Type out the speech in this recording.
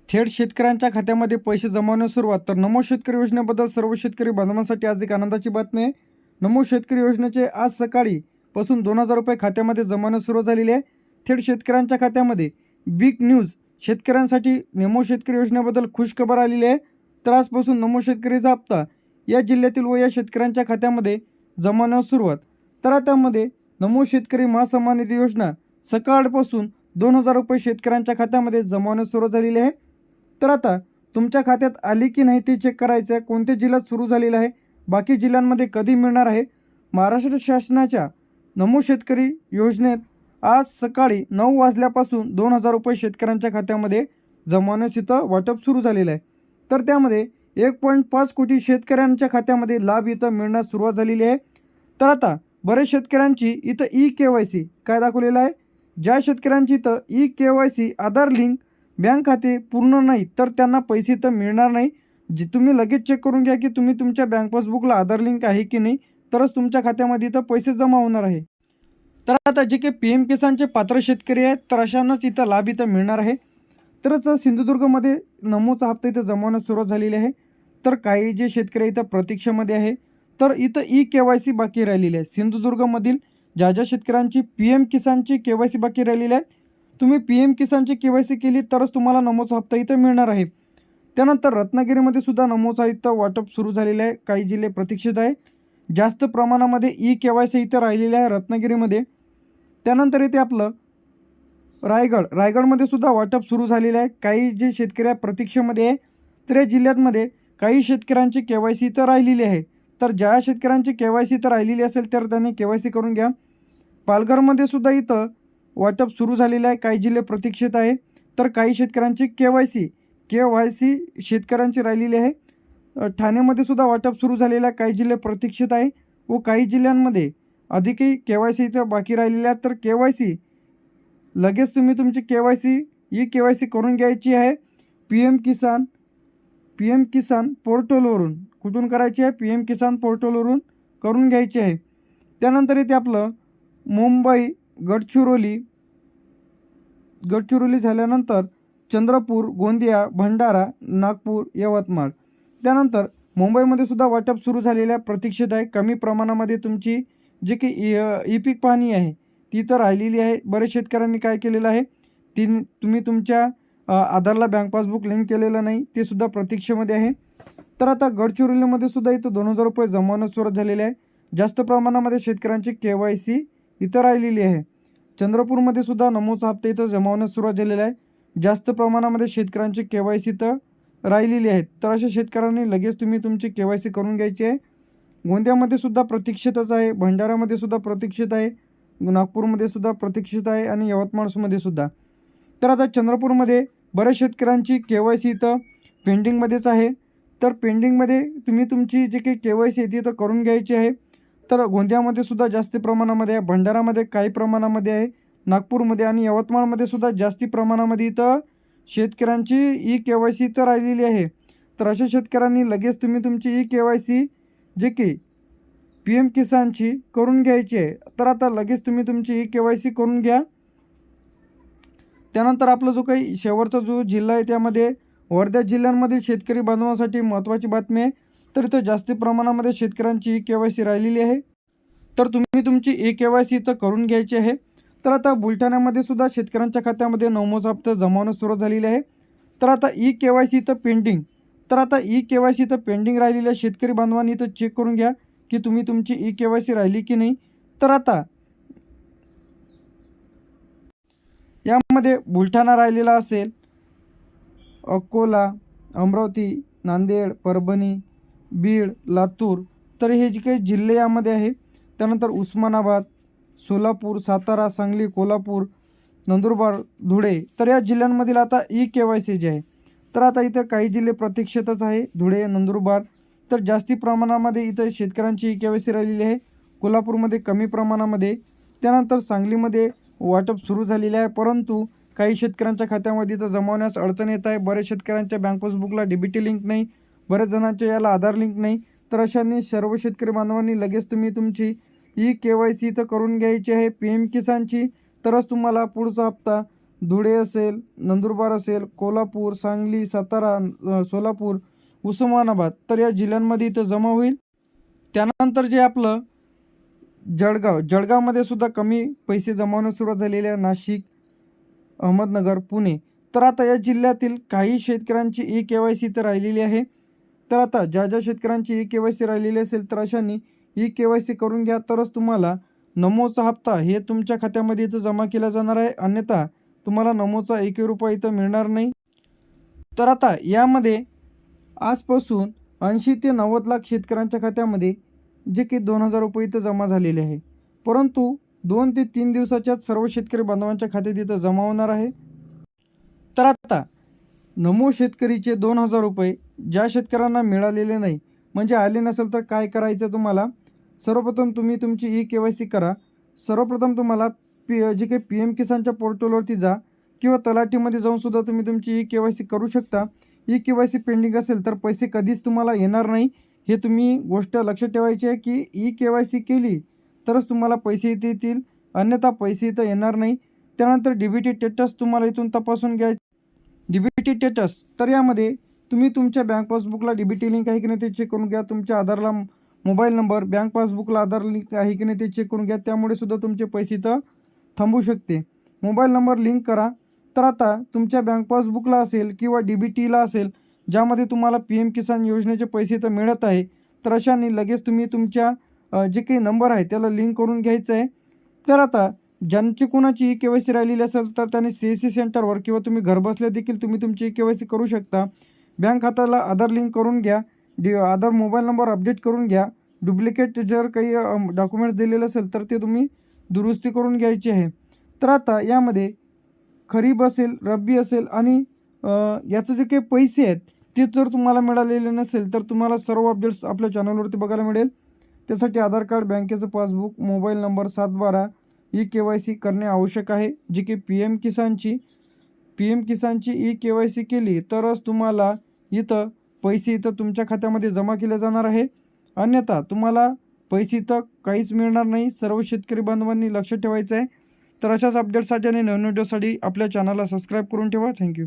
थेट शेतकऱ्यांच्या खात्यामध्ये पैसे जमवण्यास सुरुवात. तर नमो शेतकरी योजनेबद्दल सर्व शेतकरी बांधवांसाठी आज एक आनंदाची बातमी आहे. नमो शेतकरी योजनेचे आज सकाळी पासून 2000 रुपये खात्यामध्ये जमवण्यास सुरू झालेली आहे. थेट शेतकऱ्यांच्या खात्यामध्ये बिग न्यूज. शेतकऱ्यांसाठी नमो शेतकरी योजनेबद्दल खुशखबर आलेली आहे. तर आजपासून नमो शेतकरीचा हप्ता या जिल्ह्यातील व या शेतकऱ्यांच्या खात्यामध्ये जमवण्यास सुरुवात. तर त्यामध्ये नमो शेतकरी महासन्मान निधी योजना सकाळपासून 2000 रुपये शेतकऱ्यांच्या खात्यामध्ये जमवण्यास सुरू झालेली आहे. तर आता तुमच्या खात्यात आली की नाही ते चेक करायचं आहे. कोणत्या जिल्ह्यात सुरू झालेलं आहे, बाकी जिल्ह्यांमध्ये कधी मिळणार आहे. महाराष्ट्र शासनाच्या नमो शेतकरी योजनेत आज सकाळी 9 वाजल्यापासून 2000 रुपये शेतकऱ्यांच्या खात्यामध्ये जमवण्यास इथं वाटप सुरू झालेलं आहे. तर त्यामध्ये 1.5 कोटी शेतकऱ्यांच्या खात्यामध्ये लाभ इथं मिळण्यास सुरुवात झालेली आहे. तर आता बरेच शेतकऱ्यांची इथं KYC काय दाखवलेलं आहे, ज्या शेतकऱ्यांची इथं KYC आधार लिंक बँक खाते पूर्ण नाही तर त्यांना पैसे तर मिळणार नाही. जे तुम्ही लगेच चेक करून घ्या की तुम्ही तुमच्या बँक पासबुकला आधार लिंक आहे की नाही, तरच तुमच्या खात्यामध्ये इथं पैसे जमा होणार आहे. तर आता जे काही PM किसानचे पात्र शेतकरी आहेत तर अशांनाच इथं लाभ इथं मिळणार आहे. तर आता सिंधुदुर्गमध्ये नमोचा हप्ता इथं जमवण्यास सुरुवात झालेली आहे. तर काही जे शेतकरी इथं प्रतीक्षेमध्ये आहे तर इथं KYC बाकी राहिलेली आहे. सिंधुदुर्गमधील ज्या शेतकऱ्यांची PM किसानची KYC बाकी राहिलेली आहे, तुम्ही PM किसानची KYC केली तरच तुम्हाला नमोचा हप्ता इथं मिळणार आहे. त्यानंतर रत्नागिरीमध्ये सुद्धा नमोचा इथं वाटप सुरू झालेलं आहे. काही जिल्हे प्रतीक्षित आहे. जास्त प्रमाणामध्ये KYC इथं राहिलेले आहे रत्नागिरीमध्ये. त्यानंतर इथे आपलं रायगडमध्ये सुद्धा वाटप सुरू झालेलं आहे. काही जे शेतकरी प्रतीक्षेमध्ये आहे तर या जिल्ह्यांमध्ये काही शेतकऱ्यांची KYC इथं राहिलेली आहे. तर ज्या शेतकऱ्यांची KYC इथं राहिलेली असेल तर त्यांनी KYC करून घ्या. पालघरमध्ये सुद्धा इथं वाटप सुरू झालेलं आहे. काही जिल्हे प्रतीक्षित आहे. तर काही शेतकऱ्यांची KYC शेतकऱ्यांची राहिलेली आहे. ठाण्यामध्ये सुद्धा वाटप सुरू झालेलं आहे. काही जिल्हे प्रतीक्षित आहे व काही जिल्ह्यांमध्ये अधिकही KYC इथं बाकी राहिलेले आहेत. तर KYC लगेच तुम्ही तुमची KYC करून घ्यायची आहे. PM किसान पोर्टलवरून. कुठून करायची आहे, PM किसान पोर्टलवरून करून घ्यायची आहे. त्यानंतर इथे आपलं मुंबई गडचिरोली झाल्यानंतर चंद्रपूर, गोंदिया, भंडारा, नागपूर, यवतमाळ. त्यानंतर मुंबईमध्ये सुद्धा वाटप सुरू झालेलं आहे. प्रतीक्षित आहे. कमी प्रमाणामध्ये तुमची जे काही पीक पाहणी आहे ती तर राहिलेली आहे. बरेच शेतकऱ्यांनी काय केलेलं आहे, तुम्ही तुमच्या आधारला बँक पासबुक लिंक केलेलं नाही, ते सुद्धा प्रतीक्षेमध्ये आहे. तर आता गडचिरोलीमध्ये सुद्धा इथं 2000 रुपये जमवण्यास सुरुवात झालेली आहे. जास्त प्रमाणामध्ये शेतकऱ्यांची KYC इथं राहिलेली आहे. चंद्रपूरमध्ये सुद्धा नमोचा हप्ता इथं जमवण्यास सुरुवात झालेला आहे. जास्त प्रमाणामध्ये शेतकऱ्यांची KYC इथं राहिलेली आहेत. तर अशा शेतकऱ्यांनी लगेच तुम्ही तुमची KYC करून घ्यायची आहे. गोंदियामध्ये सुद्धा प्रतीक्षितच आहे. भंडाऱ्यामध्ये सुद्धा प्रतीक्षित आहे. नागपूरमध्ये सुद्धा प्रतीक्षित आहे आणि यवतमाळमध्ये सुद्धा. तर आता चंद्रपूरमध्ये बऱ्याच शेतकऱ्यांची KYC इथं पेंडिंगमध्येच आहे. तर पेंडिंगमध्ये तुम्ही तुमची जे काही KYC आहे ती इथं करून घ्यायची आहे. तर गोंदियामध्ये सुद्धा जास्त प्रमाणामध्ये आहे. भंडारामध्ये काही प्रमाणामध्ये आहे. नागपूरमध्ये आणि यवतमाळमध्ये सुद्धा जास्ती प्रमाणामध्ये इथं शेतकऱ्यांची KYC इथं राहिलेली आहे. तर अशा शेतकऱ्यांनी लगेच तुम्ही तुमची KYC जे की PM किसानची करून घ्यायची आहे. तर आता लगेच तुम्ही तुमची KYC करून घ्या. त्यानंतर आपला जो काही शेवटचा जो जिल्हा आहे त्यामध्ये वर्धा जिल्ह्यांमधील शेतकरी बांधवांसाठी महत्त्वाची बातमी आहे. तर इथं जास्त प्रमाणामध्ये शेतकऱ्यांची KYC राहिलेली आहे. तर तुम्ही तुमची KYC इथं करून घ्यायची आहे. तर आता बुलढाण्यामध्ये सुद्धा शेतकऱ्यांच्या खात्यामध्ये नमोचा हप्ता जमवण्यास सुरुवात झालेली आहे. तर आता KYC इथं पेंडिंग. तर आता KYC इथं पेंडिंग राहिलेल्या शेतकरी बांधवांनी इथं चेक करून घ्या की तुम्ही तुमची KYC राहिली की नाही. तर आता यामध्ये बुलढाणा राहिलेला असेल, अकोला, अमरावती, नांदेड, परभणी, बीड, लातूर, तर हे जे काही जिल्हे यामध्ये आहे. त्यानंतर उस्मानाबाद, सोलापूर, सातारा, सांगली, कोल्हापूर, नंदुरबार, धुळे, तर या जिल्ह्यांमधील आता KYC जे आहे. तर आता इथं काही जिल्हे प्रतीक्षितच आहे. धुळे, नंदुरबार, तर जास्ती प्रमाणामध्ये इथं शेतकऱ्यांची KYC राहिलेली आहे. कोल्हापूरमध्ये कमी प्रमाणामध्ये. त्यानंतर सांगलीमध्ये वाटप सुरू झालेले आहे. परंतु काही शेतकऱ्यांच्या खात्यामध्ये इथं जमवण्यास अडचण येत आहे. बऱ्याच शेतकऱ्यांच्या बँक पासबुकला DBT लिंक नाही, बऱ्याच जणांच्या याला आधार लिंक नाही. तर अशांनी सर्व शेतकरी बांधवांनी लगेच तुम्ही तुमची KYC इथं करून घ्यायची आहे PM किसानची. तरच तुम्हाला पुढचा हप्ता धुळे असेल, नंदुरबार असेल, कोल्हापूर, सांगली, सातारा, सोलापूर, उस्मानाबाद तर या जिल्ह्यांमध्ये इथं जमा होईल. त्यानंतर जे आपलं जळगावमध्ये सुद्धा कमी पैसे जमा होण्यास सुरुवात झालेली आहे. नाशिक, अहमदनगर, पुणे तर आता या जिल्ह्यातील काही शेतकऱ्यांची ई-के.वाय.सी तर राहिलेली आहे. तर आता ज्या शेतकऱ्यांची ई-के.वाय.सी राहिलेली असेल तर अशांनी ई-के.वाय.सी करून घ्या, तरच तुम्हाला नमोचा हप्ता हे तुमच्या खात्यामध्ये इथं जमा केला जाणार आहे. अन्यथा तुम्हाला नमोचा एकही रुपया इथं मिळणार नाही. तर आता यामध्ये आजपासून 80 ते 90 लाख शेतकऱ्यांच्या खात्यामध्ये जे की 2,000 रुपये इथं जमा झालेले आहे. परंतु 2 ते 3 दिवसाच्याच सर्व शेतकरी बांधवांच्या खात्यात इथं जमा होणार आहे. तर आता नमो शेतकरीचे 2,000 रुपये ज्या शेतकऱ्यांना मिळालेले नाही म्हणजे आले नसेल तर काय करायचं तुम्हाला, सर्वप्रथम तुम्ही तुमची ई-के.वाय.सी करा. सर्वप्रथम तुम्हाला जे काही PM किसानच्या पोर्टलवरती जा किंवा तलाठीमध्ये जाऊन सुद्धा तुम्ही तुमची ई-के.वाय.सी करू शकता. ई-के.वाय.सी पेंडिंग असेल तर पैसे कधीच तुम्हाला येणार नाही. हे तुम्ही गोष्ट लक्षात ठेवायची आहे की ई-के.वाय.सी केली तरच तुम्हाला पैसे इथे येतील, अन्यथा पैसे इथं येणार नाही. त्यानंतर DBT स्टेटस तुम्हाला इथून तपासून घ्यायचं. DBT स्टेटस तर यामध्ये तुम्ही तुमच्या बँक पासबुकला DBT लिंक आहे की नाही ते चेक करून घ्या. तुमच्या आधारला मोबाईल नंबर, बँक पासबुकला आधार लिंक आहे की नाही ते चेक करून घ्या. त्यामुळे सुद्धा तुमचे पैसे इथं थांबू शकते. मोबाईल नंबर लिंक करा. तर आता तुमच्या बँक पासबुकला असेल किंवा DBTला असेल ज्यामध्ये तुम्हाला PM किसान योजनेचे पैसे इथं मिळत आहे, तर अशाने लगेच तुम्ही तुमच्या जे काही नंबर आहे त्याला लिंक करून घ्यायचं आहे. तर आता ज्यांची कोणाची ई-के.वाय.सी राहिलेली असेल तर त्यांनी CSC सेंटरवर किंवा तुम्ही घरबसल्या देखील तुम्ही तुमची ई-के.वाय.सी करू शकता. बँक खात्याला आधार लिंक करून घ्या. आधार मोबाईल नंबर अपडेट करून घ्या. डुप्लिकेट जर काही डॉक्युमेंट्स दिलेले असेल तर ते तुम्ही दुरुस्ती करून घ्यायची आहे. तर आता यामध्ये खरीप असेल, रब्बी असेल आणि याचे जे काही पैसे आहेत ते जर तुम्हाला मिळालेले नसेल तर तुम्हाला सर्व अपडेट्स आपल्या चॅनलवरती बघायला मिळेल. त्यासाठी आधार कार्ड, बँकेचं पासबुक, मोबाईल नंबर, 712 ई-के.वाय.सी करणे आवश्यक आहे. जी की PM किसानची ई-के.वाय.सी केली तरच तुम्हाला इथं पैसे इथं तुमच्या खात्यामध्ये जमा केले जाणार आहे. अन्यथा तुम्हाला पैसे इथं काहीच मिळणार नाही. सर्व शेतकरी बांधवांनी लक्ष ठेवायचं आहे. तर अशाच अपडेट्ससाठी आणि नवीन व्हिडिओसाठी आपल्या चॅनलला सबस्क्राईब करून ठेवा. थँक्यू.